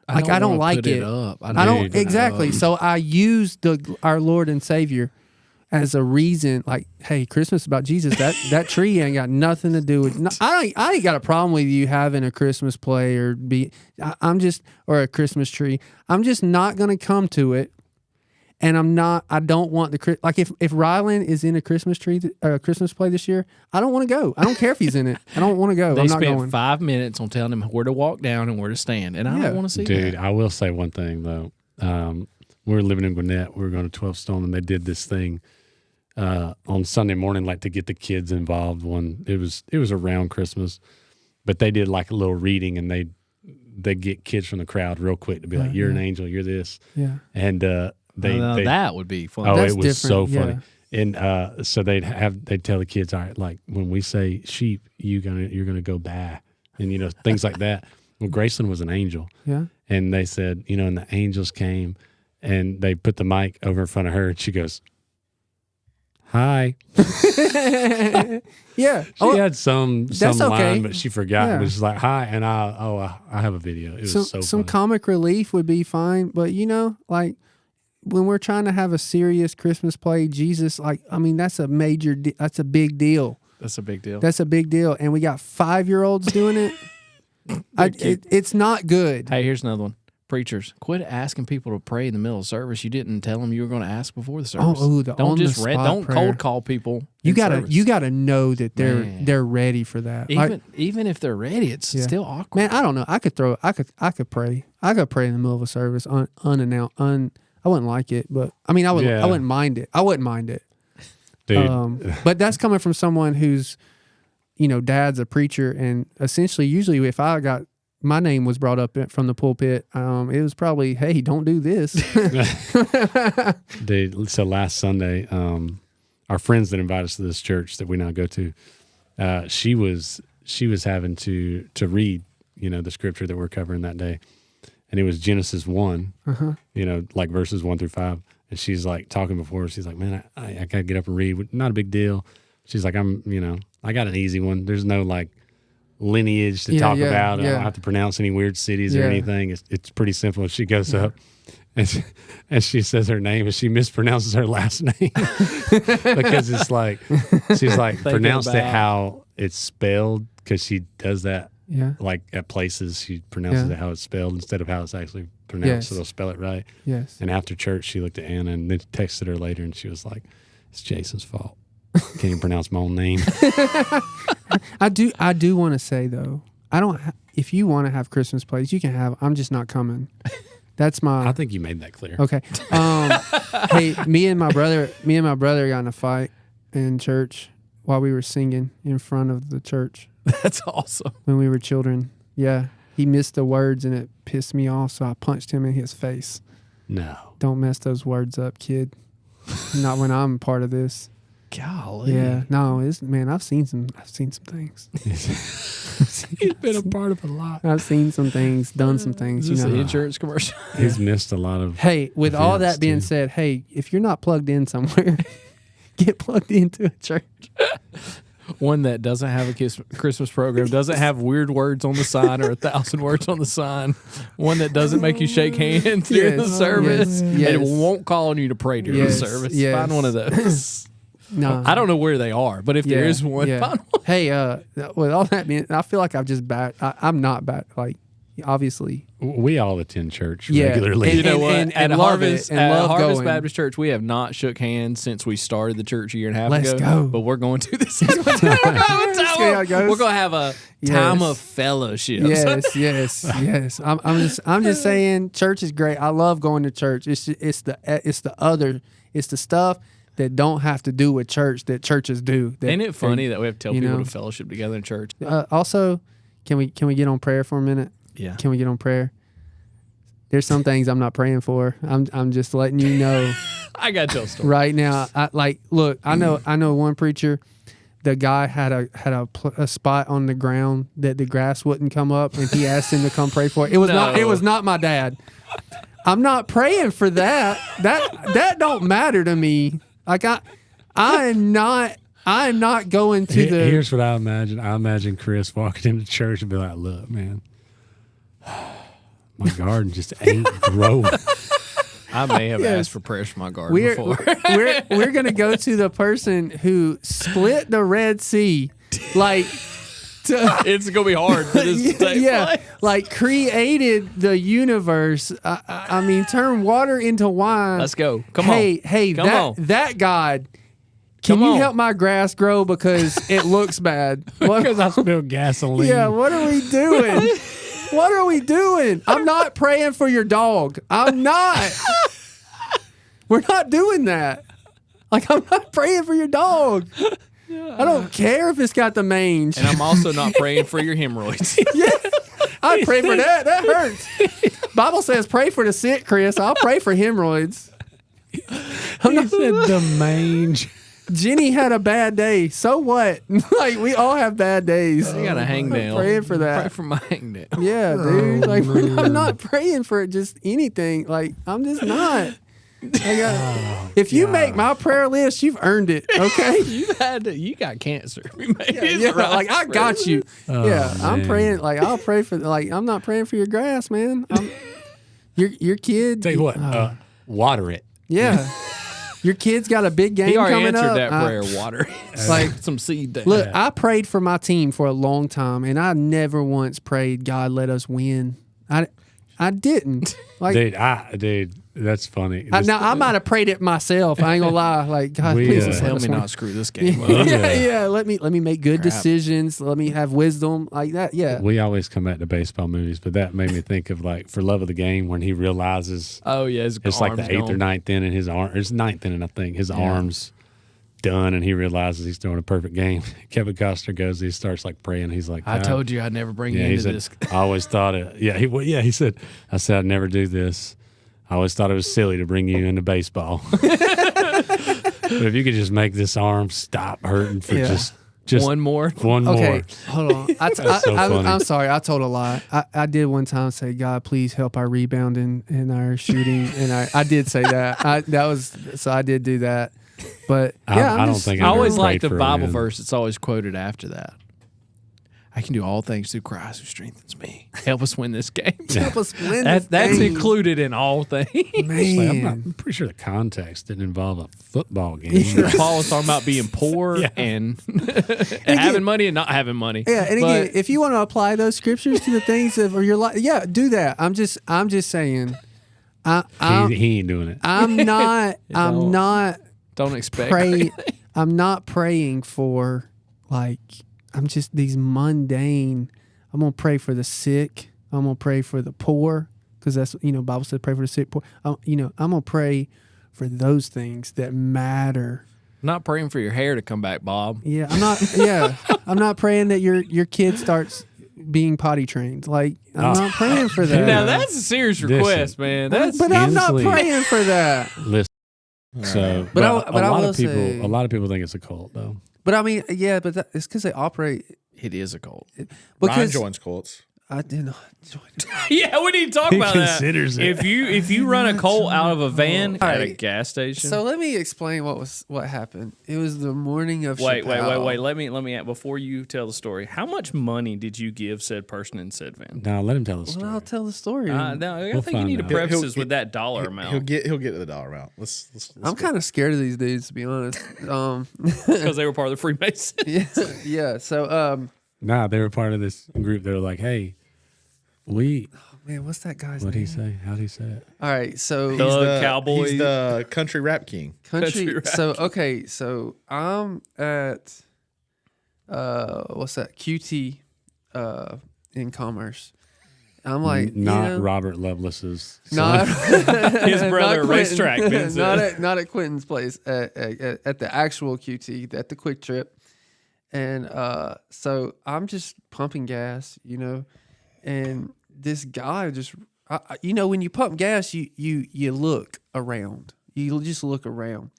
I don't wanna like put it. up. I don't Dude, exactly. So I use our Lord and Savior as a reason. Like, hey, Christmas is about Jesus. That tree ain't got nothing to do with. No, I ain't got a problem with you having a Christmas play or or a Christmas tree. I'm just not gonna come to it And I don't want like if Rylan is in a Christmas Christmas play this year, I don't want to go. I don't care if he's in it. I don't want to go. They I'm not spent going. 5 minutes on telling him where to walk down and where to stand, and I don't want to see Dude, that. I will say one thing though. We were living in Gwinnett. We were going to 12 Stone, and they did this thing on Sunday morning, like to get the kids involved. It was around Christmas, but they did like a little reading, and they get kids from the crowd real quick to be like, "You're an angel. You're this." Yeah. And they that would be fun. Oh, That's it was so different, funny. And so they'd tell the kids, all right, like when we say sheep, you're gonna go baa, and things like that. Well, Graceland was an angel. Yeah. And they said, and the angels came, and they put the mic over in front of her, and she goes, "Hi." Yeah. She had some that's line, okay. but she forgot. Yeah. It was like, "Hi," and I have a video. It was so some funny. comic relief would be fine, but like when we're trying to have a serious Christmas play, Jesus, that's a that's a big deal. That's a big deal. That's a big deal, and we got 5-year-olds doing it. It's not good. Hey, here's another one. Preachers, quit asking people to pray in the middle of service. You didn't tell them you were going to ask before the service. Don't just don't cold call people. You gotta know that they're ready for that. Even if they're ready, it's still awkward. Man, I don't know. I could pray. I could pray in the middle of a service unannounced. I wouldn't like it, but I wouldn't mind it. I wouldn't mind it. Dude. But that's coming from someone who's, dad's a preacher, and essentially, usually, if I got my name was brought up from the pulpit, it was probably, "Hey, don't do this." Dude, so last Sunday, our friends that invited us to this church that we now go to, she was having to read, the scripture that we're covering that day, and it was Genesis 1, like verses 1 through 5. And she's like talking before. She's like, "Man, I gotta get up and read. Not a big deal." She's like, I got an easy one. There's no like lineage to talk about. I don't have to pronounce any weird cities or anything. It's pretty simple. And she goes up and she says her name, and she mispronounces her last name because it's like she's like pronounced it how it's spelled, because she does that. Yeah. Like at places, she pronounces it how it's spelled instead of how it's actually pronounced, so they'll spell it right. Yes. And after church, she looked at Anna and then texted her later, and she was like, "It's Jason's fault. Can't even pronounce my own name." I do want to say though, if you want to have Christmas plays, you can have. I'm just not coming. That's my. I think you made that clear. Okay. Hey, me and my brother got in a fight in church while we were singing in front of the church. That's awesome. When we were children. Yeah. He missed the words and it pissed me off, so I punched him in his face. No. Don't mess those words up, kid. Not when I'm part of this. Golly. Yeah. No, I've seen some things. He's been a part of a lot. I've seen some things, done some things. Is this an insurance commercial? He's missed a lot of. Hey, with all that being said, hey, if you're not plugged in somewhere, get plugged into a church. One that doesn't have a Christmas program, doesn't have weird words on the sign or 1,000 words on the sign. One that doesn't make you shake hands during the service. And it won't call on you to pray during the service. Find one of those. No, I don't know where they are, but if there is one, find one. Hey, with all that being, I feel like I've just I'm not bad. Like, obviously, we all attend church regularly. And you know what? At Harvest going. Baptist Church, we have not shook hands since we started the church a year and a half ago. Let's go. But we're going to this. We're going to have a time of fellowship. Yes. I'm just saying, church is great. I love going to church. It's the stuff that don't have to do with church that churches do. Ain't it funny that we have to tell people to fellowship together in church? Also, can we get on prayer for a minute? Yeah. Can we get on prayer? There's some things I'm not praying for. I'm just letting you know. I got to tell a story right now. Look, I know one preacher. The guy had a spot on the ground that the grass wouldn't come up, and he asked him to come pray for it. It was not my dad. I'm not praying for that. That don't matter to me. Like I am not going to the. Here's what I imagine. I imagine Chris walking into church and be like, "Look, man, my garden just ain't growing." I may have asked for prayers for my garden before. We're gonna go to the person who split the Red Sea. Like It's gonna be hard for this to take place. like created the universe. I mean, turn water into wine. Let's go. Come on. Hey, Come on. that God. Can Come you on. help my grass grow because it looks bad? Because I spilled gasoline. Yeah, what are we doing? What are we doing? I'm not praying for your dog. I'm not. We're not doing that. Like, I'm not praying for your dog. I don't care if it's got the mange. And I'm also not praying for your hemorrhoids. Yeah, I pray for that. That hurts. Bible says pray for the sick, Chris. I'll pray for hemorrhoids. He said the mange. Jenny had a bad day. So what? Like, we all have bad days. I got a hangnail. Praying for that. Pray for my hangnail. Yeah, dude. Like, I'm not praying for just anything. Like, I'm just not. If you make my prayer list, you've earned it. Okay. You got cancer. We made it Yeah, right. like I got you. Yeah, I'm man. praying. Like, I'll pray for. Like, I'm not praying for your grass, man. Your kid. Tell you what, water it. Yeah. Your kid's got a big game He already coming answered up. that prayer. Water. Like, some seed there. look, I prayed for my team for a long time, and I never once prayed, God, let us win. I didn't. Like, Dude, that's funny. now I might have prayed it myself. I ain't gonna lie. Like, God, We, please uh, just Help let me us win. not screw this game up. Yeah. Let me make good decisions. Let me have wisdom like that. Yeah. We always come back to baseball movies, but that made me think of like For Love of the Game when he realizes Oh yeah, his it's like the arm's 8th or gone. 9th inning, his arm, it's 9th inning, I think. His arm's done, and he realizes he's throwing a perfect game. Kevin Costner goes, he starts like praying. He's like, I told you I'd never bring yeah, you he into said, this. I always thought it. Yeah, he said, I said I'd never do this. I always thought it was silly to bring you into baseball. But if you could just make this arm stop hurting for just One more. one Okay, more. hold on. That's so funny. I'm sorry. I told a lie. I did one time say, God, please help our rebounding and our shooting. And I did say that. I did do that. But yeah, I don't think I I've always ever like prayed the for a Bible win. verse. It's always quoted after that. I can do all things through Christ who strengthens me. Help us win this game. help us win this That's game. included in all things. Man. I'm pretty sure the context didn't involve a football game. Paul was talking about being poor Yeah. and having money and not having money. Yeah, and But again, if you want to apply those scriptures to the things of your life, yeah, do that. I'm just saying. He ain't doing it. I'm not. I'm Don't. not don't expect. pray. I'm not praying for like. I'm just these mundane. I'm gonna pray for the sick. I'm gonna pray for the poor because that's Bible said pray for the sick, poor. I'm gonna pray for those things that matter. Not praying for your hair to come back, Bob. Yeah, I'm not. Yeah, I'm not praying that your kid starts being potty trained. Like, I'm not praying for that. Now that's a serious request, man. That's but I'm not Inslee. praying for that. Listen. So, But but, I a lot will of people, say- a lot of people think it's a cult, though. But I mean, yeah, but it's because they operate. it is a cult. Ryan Because joins cults. I did not join. Yeah, we need to talk about that. considers it. If you run a cult out of a van All at a right. gas station. So let me explain what happened. It was the morning of wait. Chappelle. Let me before you tell the story. How much money did you give said person in said van? Now let him tell the Well, story. I'll tell the story. No, I We'll think you need to find out. preface He'll- this with that dollar amount He'll get to the dollar amount. Let's I'm kind of scared of these dudes, to be honest. because they were part of the Freemasons. yeah. So Nah, they were part of this group. They were like, "Hey, man, what's that guy's what'd name? he say? How'd he say it?" All right, so Thug Cowboy. He's the country rap king. country. rap. So okay, so I'm at what's that? QT in Commerce. I'm like Not Robert Lovelace's son. not His brother, not racetrack Quentin. Vincent. not at Quentin's place at the actual QT at the Quick Trip, and so I'm just pumping gas, and this guy just when you pump gas, you look around, you just look around,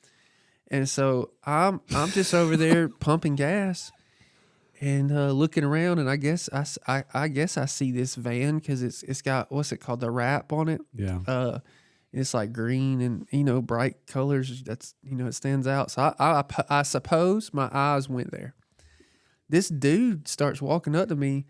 and so I'm just over there pumping gas. And looking around, and I guess I see this van because it's got what's it called, the wrap on it. Yeah. It's like green and bright colors. That's it stands out. So I suppose my eyes went there. This dude starts walking up to me,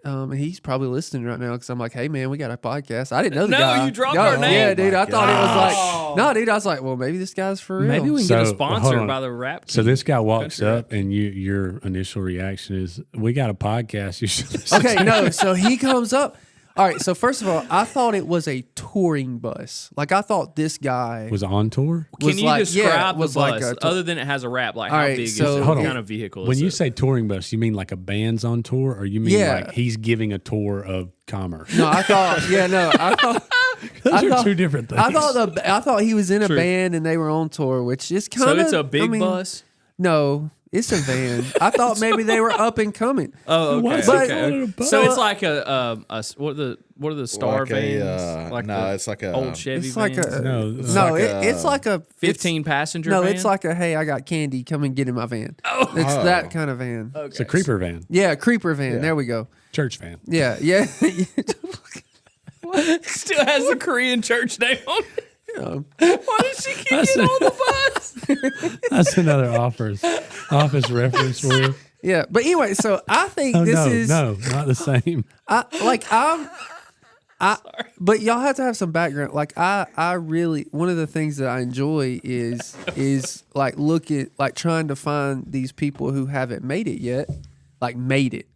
And he's probably listening right now because I'm like, hey, man, we got a podcast. I didn't know the guy. No, you dropped our name. Yeah, dude. I thought it was Oh. like, no, dude. I was like, well, maybe this guy's for real. Maybe we can get a So, hold sponsor on. by the rap. So this guy walks Country up, and your initial reaction is, "We got a podcast. You should listen." Okay, to no. So he comes up. All right. So first of all, I thought it was a touring bus. Like I thought this guy Was on tour. Can was you like- describe yeah, the was bus like a- other than it has a rap? Like All how right, big is so- it? Hold What on. kind of vehicle When is you it? say touring bus, you mean like a band's on tour, or you mean Yeah. like he's giving a tour of commerce? No, I thought. Yeah, no, I thought. Those I are thought- two different things. I thought he was in a True. band and they were on tour, which is kind So of. it's a big bus. No, it's a van. I thought maybe they were up and coming. Oh, okay. Why is it okay. called a bus? So it's like what are the star Like vans? it's like a old Chevy It's like vans? a No, no. like It's like a 15 passenger. No, van? it's like a hey, I got candy. Come and get in my van. Oh. It's that kind of van. it's a creeper van, Yeah, creeper van. There we go. church van. Yeah, yeah. Still has the Korean church name on it. Why does she keep That's getting on the bus? That's another office reference for you. Yeah, but anyway, so I think Oh this no, is no, not the same. But y'all have to have some background. Like I really one of the things that I enjoy is like trying to find these people who haven't made it yet, like made it,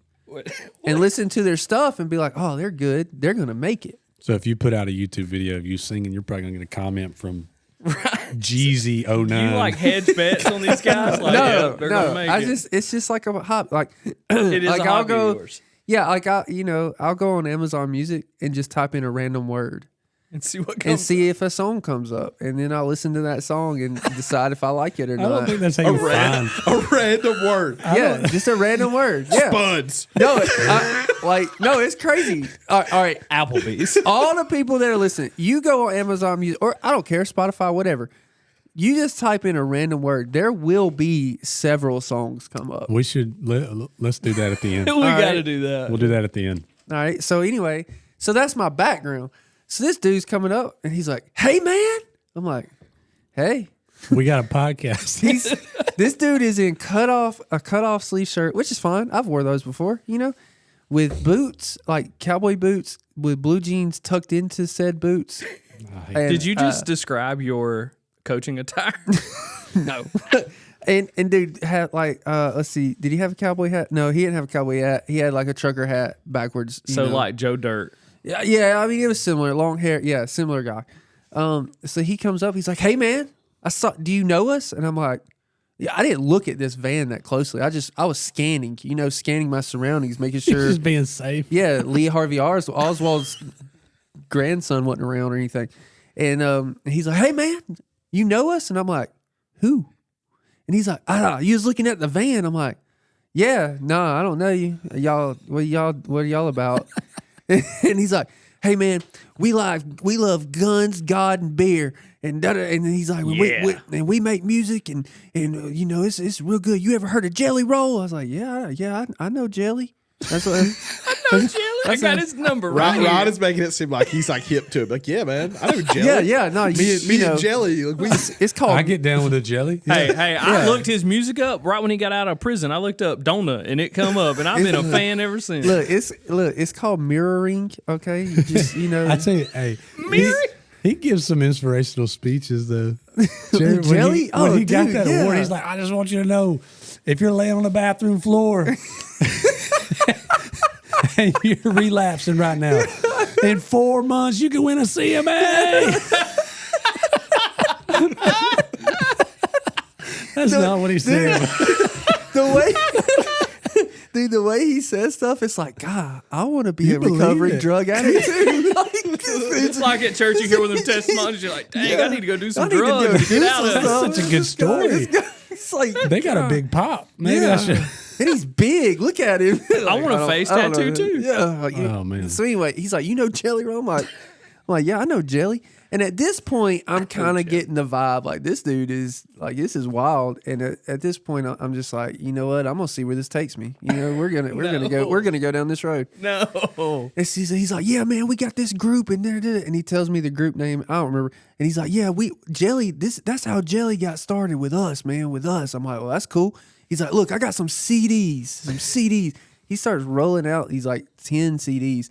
and listen to their stuff and be like, oh, they're good, they're gonna make it. So if you put out a YouTube video of you singing, you're probably gonna get a comment from Jeezy 09. You like hedge bets on these guys? Like, yeah, they're gonna make it. It's just like a hobby. Like It is like a I'll hobby go. of yours. Yeah, like I'll go on Amazon Music and just type in a random word And see what and comes. see if a song comes up, and then I'll listen to that song and decide if I like it or I don't not. think that's how you find. a random word. Yeah, just a random word. Yeah, Buds. no, no, it's crazy. All right, Applebee's. all the people that are listening, you go on Amazon Music or I don't care, Spotify, whatever. You just type in a random word. There will be several songs come up. We should let's do that at the end. We got to do that. We'll do that at the end. All right. So anyway, so that's my background. So this dude's coming up and he's like, "Hey man," I'm like, "Hey." We got a podcast. This dude is in a cutoff sleeve shirt, which is fine. I've wore those before, with boots, like cowboy boots with blue jeans tucked into said boots. And, Did you just describe your coaching attire? no. And dude had like let's see, did he have a cowboy hat? No, he didn't have a cowboy hat. He had like a trucker hat backwards. So know. like Joe Dirt. Yeah. I mean, it was similar, long hair. Yeah, similar guy. So he comes up. He's like, "Hey man, do you know us?" And I'm like, "Yeah, I didn't look at this van that closely. I was scanning, scanning my surroundings, making sure." Just being safe. Yeah, Lee Harvey Oswald's grandson wasn't around or anything. And he's like, "Hey man, you know us?" And I'm like, "Who?" And he's like, "You was looking at the van." I'm like, "Yeah, no, I don't know you. What are y'all about?" And he's like, "Hey man, we love guns, God, and beer." And and he's like, we make music and it's real good. You ever heard of Jelly Roll? I was like, yeah, I know Jelly. That's what I got his number right Rod here. is making it seem like he's like hip to it. Like, yeah, man, I know Jelly. Yeah, no, me and Jelly. Like, it's called. I get down with a jelly. Hey, I looked his music up right when he got out of prison. I looked up Donut and it come up, and I've been a fan ever since. It's called mirroring. Okay, you just I tell you, hey, he gives some inspirational speeches though. Jelly? When he got Dude, that yeah. award, he's like, "I just want you to know, if you're laying on the bathroom floor and you're relapsing right now, in 4 months you can win a CMA." That's not what he said. the way he says stuff, it's like, God, I want to be You a believe recovering it. drug addict too. It's like at church, you hear one of them testimonies, you're like, dang, I need to go do some I need to go drugs. do Get out some of this. stuff. That's such a good story. It's like They got a big pop. Maybe I should. And he's big. Look at him. I want a face tattoo too. Yeah. Oh, man. So anyway, he's like, "You know Jelly Roll?" I'm like, "Yeah, I know Jelly." And at this point, I'm kind of getting the vibe like this dude is like, this is wild. And at this point, I'm just like, you know what? I'm gonna see where this takes me. We're gonna go down this road. No. And he's like, "Yeah, man, we got this group and there." And he tells me the group name. I don't remember. And he's like, "Yeah, Jelly. That's how Jelly got started with us, man. With us." I'm like, "Well, that's cool." He's like, "Look, I got some CDs. he starts rolling out these like 10 CDs,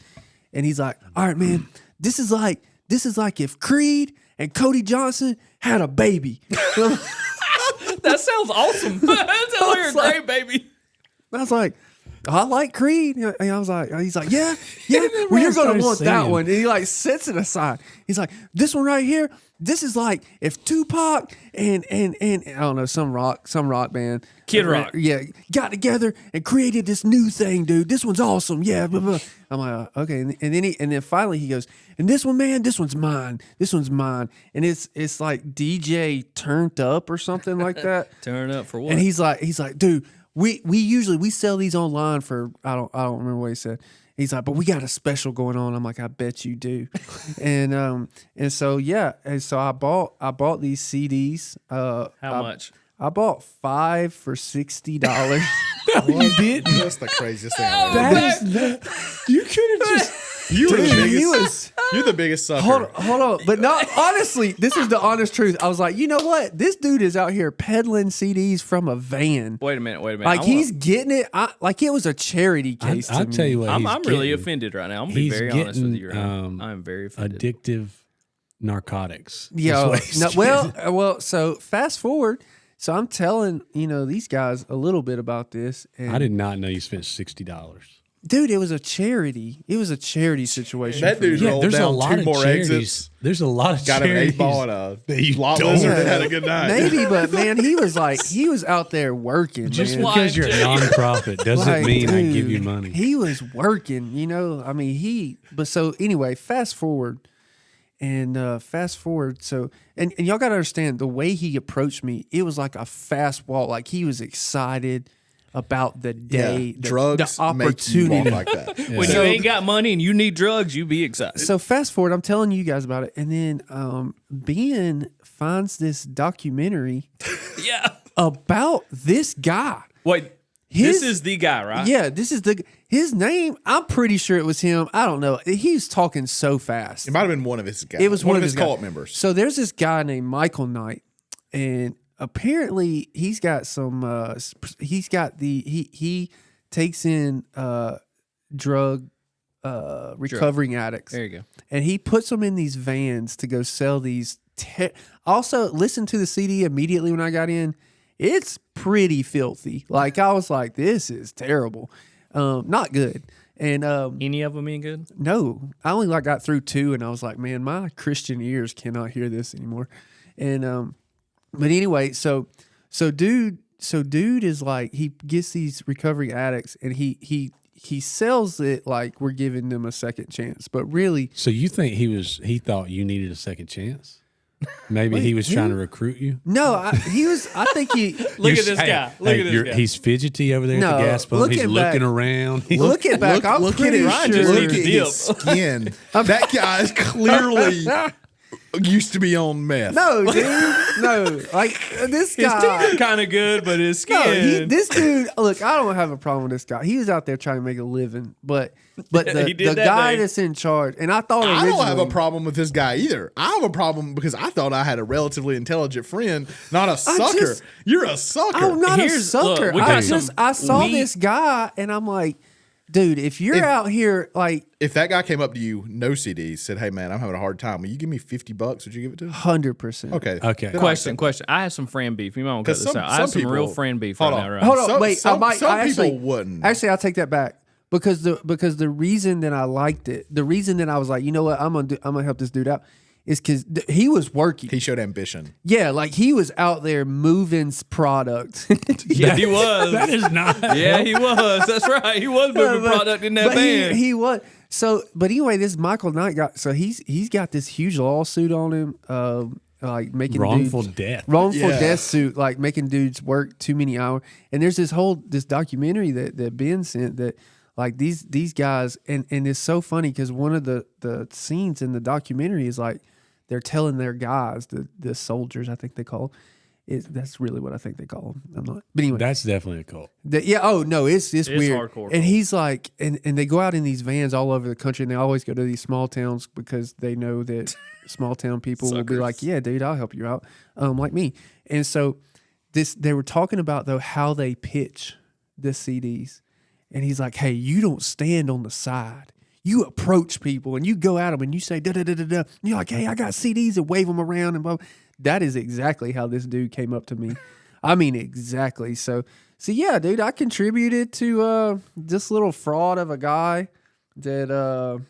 and he's like, "All right, man, this is like if Creed and Cody Johnson had a baby." That sounds awesome. That sounds like a great baby. I was like, I like Creed. And I was like, he's like, yeah. Well, you're going to want that one. And he like sets it aside. He's like, this one right here, this is like if Tupac and I don't know, some rock band. Kid Rock. Yeah. Got together and created this new thing, dude. This one's awesome. Yeah. Blah, blah. I'm like, okay. And then finally he goes, and this one, man, this one's mine. This one's mine. And it's like DJ Turned Up or something like that. Turn up for what? And he's like, dude, we usually sell these online for I don't remember what he said. He's like, but we got a special going on. I'm like, I bet you do. and so yeah, and so I bought these CDs. How much? I bought 5 for $60. You did? That's the craziest thing I've ever done. You could have just. You were the Dude, biggest. You're the biggest sucker. Hold on. But no, honestly, this is the honest truth. I was like, you know what? This dude is out here peddling CDs from a van. Wait a minute. Like he's getting it. Like it was a charity case. I'll tell you what. I'm really offended right now. I'm gonna be very honest with you. I'm very offended. Addictive narcotics. Yeah. Well. So fast forward. So I'm telling these guys a little bit about this. And I did not know you spent $60. Dude, it was a charity. It was a charity situation. That dude rolled there's down a lot 2 of more charities. exits. There's a lot of Got him an charities 8-ball and a that you lot don't lizard have. and had a good night. Maybe, but man, he was out there working. Just man. because you're a nonprofit doesn't Like, mean I dude, give you money. He was working, I mean, but so anyway, fast forward. So, and y'all got to understand the way he approached me, it was like a fast walk. Like he was excited about the day, drugs the opportunity. make you walk like that. Yeah. When you ain't got money and you need drugs, you be excited. So fast forward, I'm telling you guys about it. And then Ben finds this documentary Yeah. about this guy. Wait, this is the guy, right? Yeah, this is his name. I'm pretty sure it was him. I don't know. He's talking so fast. It might have been one of his guys. It was one of his guys. cult members. So there's this guy named Michael Knight, and apparently he's got some. He takes in drug recovering addicts. There you go. And he puts them in these vans to go sell these. Also, listen to the CD immediately when I got in. It's pretty filthy. Like I was like, this is terrible, not good. And Any of them any good? no, I only got through 2, and I was like, man, my Christian ears cannot hear this anymore. And but anyway, so dude is like, he gets these recovery addicts, and he sells it like we're giving them a second chance, but really, So you think he thought you needed a second chance? Maybe he was trying to recruit you. no, I think he. Look at this guy. Look at this guy. He's fidgety over there No, at the gas pump. He's looking looking back- around. Looking back, I'm look pretty at Ryan sure. just Look needs at to dip. his skin. That guy is clearly used to be on meth. No, dude, no. Like this His guy. teeth are kind of good, but his skin. No, this dude. Look, I don't have a problem with this guy. He was out there trying to make a living, but the He did that guy thing. that's in charge, and I thought I don't have a originally- problem with this guy either. I have a problem because I thought I had a relatively intelligent friend, not a sucker. just- You're a sucker. I'm not a Here's- sucker. look, we got I saw we- this guy, and I'm like, dude, if you're out here, like, If that guy came up to you, no CDs, said, "Hey man, I'm having a hard time. Will you give me $50? Would you give it to him?" 100%. Okay. Okay. Then Question. I have some friend beef. You might want to cut 'Cause this some- out. I have some some real people- friend beef hold right on. now, right? Hold on, Some- wait. some- I some actually people wouldn't. Actually, I'll take that back because the reason that I liked it, the reason that I was like, you know what, I'm gonna help this dude out, is because he was working. He showed ambition. Yeah, like he was out there moving product. Yeah, he was. That is not. Yeah, he was. That's right. He was moving product in that But van. he was. So, but anyway, this Michael Knight he's got this huge lawsuit on him, like making Wrongful dudes, death. wrongful Yeah. death suit, like making dudes work too many hours. And there's this documentary that Ben sent that like these guys, and it's so funny because one of the scenes in the documentary is like they're telling their guys, the soldiers, I think they call. That's really what I think they call them. I'm not, but anyway, That's definitely a cult. yeah. Oh no, it's weird. hardcore. And he's like, and they go out in these vans all over the country, and they always go to these small towns because they know that small town people will be Suckers. like, yeah, dude, I'll help you out, like me. And so they were talking about though how they pitch the CDs, And he's like, hey, you don't stand on the side. You approach people and you go at them and you say, da da da da da. And you're like, hey, I got CDs, and wave them around. And blah. That is exactly how this dude came up to me. I mean, exactly. So yeah, dude, I contributed to this little fraud of a guy that,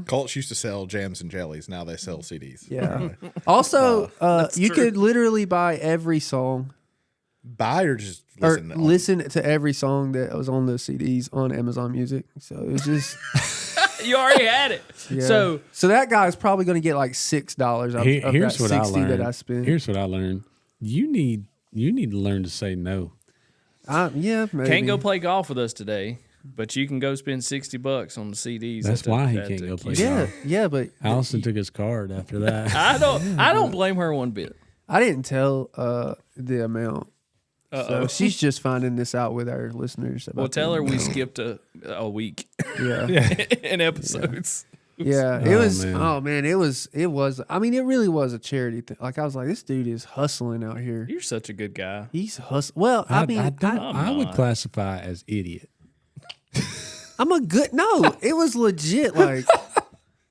Colts used to sell jams and jellies. Now they sell CDs. Yeah. Also, you could literally buy every song. Buy or just listen? Or listen to every song that was on those CDs on Amazon Music. So it was just... You already had it. Yeah. So that guy's probably going to get like $6 of Here's that what 60 I learned. that I spent. Here's what I learned. You need to learn to say no. Yeah, maybe. Can't go play golf with us today, but you can go spend $60 on the CDs. That's why he can't go play golf. Yeah, but Allison took his card after that. I don't blame her one bit. I didn't tell the amount. So she's just finding this out with our listeners. Well, tell her we skipped a week. Yeah. In episodes. Yeah, it was. Man. Oh man, it was. I mean, it really was a charity thing. Like I was like, this dude is hustling out here. You're such a good guy. He's hustling. Well, I would classify as idiot. I'm a good. No, it was legit. Like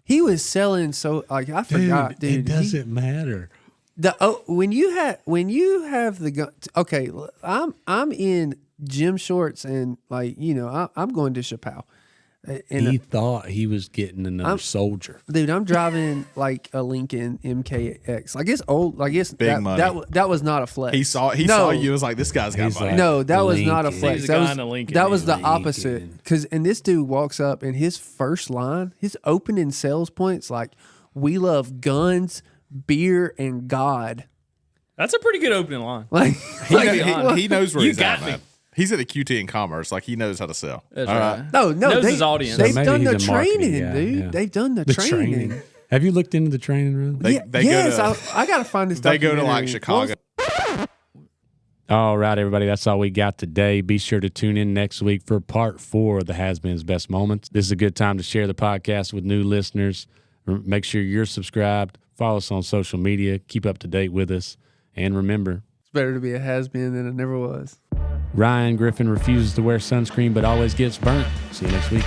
he was selling. So like I forgot, dude. It doesn't matter. When you have the gun. Okay, I'm in gym shorts and like I'm going to Chappelle. And he thought he was getting another soldier. Dude, I'm driving like a Lincoln MKX. I guess big money. That was not a flex. He saw you. Was like, this guy's got money. Like, no, that was not a flex. That was the opposite. And this dude walks up and his first line, his opening sales points like, "We love guns, beer, and God." That's a pretty good opening line. Like he knows where he's at, me. man. He's at the QT in commerce. Like he knows how to sell. That's right. No, knows his audience. They've So done maybe the he's a marketing training, guy, dude. yeah. They've done the training. Have you looked into the training room? They I got to find this. They go to like Chicago. All right, everybody. That's all we got today. Be sure to tune in next week for part 4 of the Has-Been's Best Moments. This is a good time to share the podcast with new listeners. Make sure you're subscribed. Follow us on social media. Keep up to date with us. And remember, it's better to be a has-been than it never was. Ryan Griffin refuses to wear sunscreen but always gets burnt. See you next week.